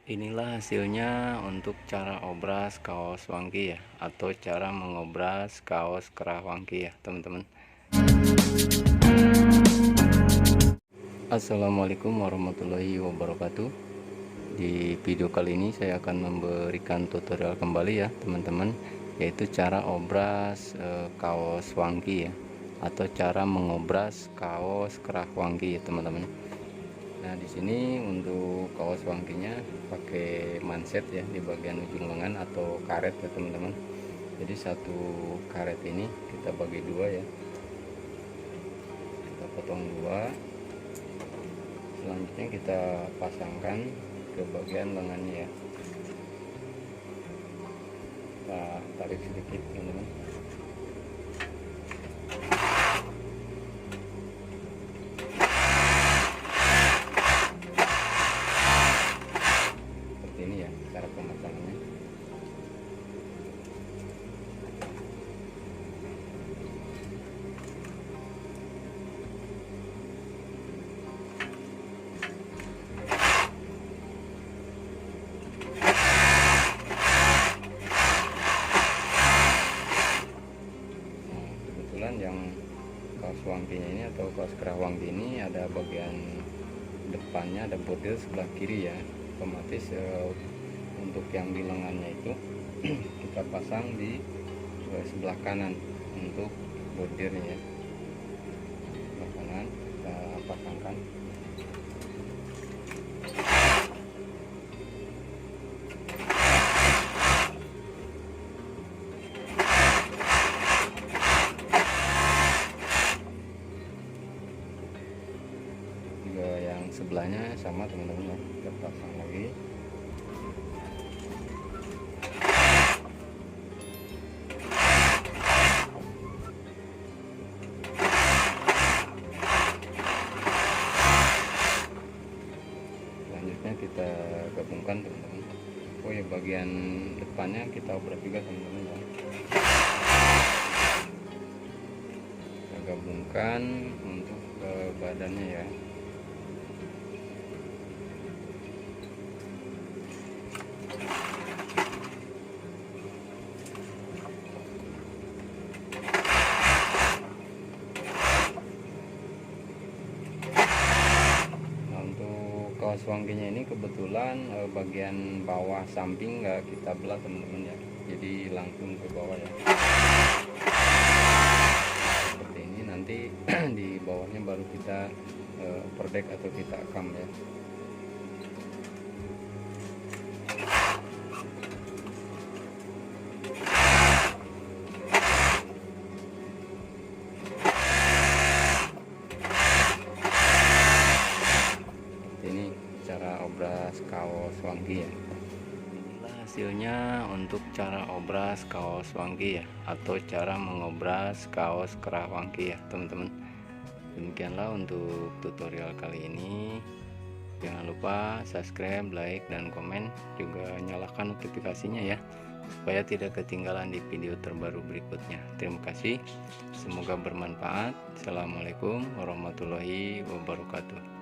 Inilah hasilnya untuk cara obras kaos wangki ya, atau cara mengobras kaos kerah wangki ya teman-teman. Assalamualaikum warahmatullahi wabarakatuh. Di video kali ini saya akan memberikan tutorial kembali ya teman-teman, yaitu cara obras kaos wangki ya, atau cara mengobras kaos kerah wangki ya teman-teman. Nah, di sini untuk kaos wangkinya pakai manset ya di bagian ujung lengan atau karet ya teman-teman. Jadi satu karet ini kita bagi dua ya, kita potong dua, selanjutnya kita pasangkan ke bagian lengannya ya, kita tarik sedikit teman-teman. Ini ya cara pemasangannya. Nah, kebetulan yang kaos wangkinya ini atau kaos kerah wangki ini ada bagian depannya, ada bordir sebelah kiri ya, otomatis untuk yang di lengannya itu kita pasang di sebelah kanan untuk bordirnya ya, sebelah kanan kita pasangkan. Juga yang sebelahnya sama teman-teman ya, kita pasang lagi. Selanjutnya kita gabungkan teman-teman. Oh ya, bagian depannya kita obras juga teman-teman ya. Kita gabungkan untuk badannya ya. Kaos wangkinya ini kebetulan bagian bawah samping nggak kita belah teman-teman ya, jadi langsung ke bawah ya, seperti ini. Nanti di bawahnya baru kita perdek atau kita kam ya. Cara obras kaos wangki ya. Inilah hasilnya untuk cara obras kaos wangki ya, atau cara mengobras kaos kerah wangki ya teman-teman. Demikianlah untuk tutorial kali ini. Jangan lupa subscribe, like, dan komen, juga nyalakan notifikasinya ya, supaya tidak ketinggalan di video terbaru berikutnya. Terima kasih, semoga bermanfaat. Assalamualaikum warahmatullahi wabarakatuh.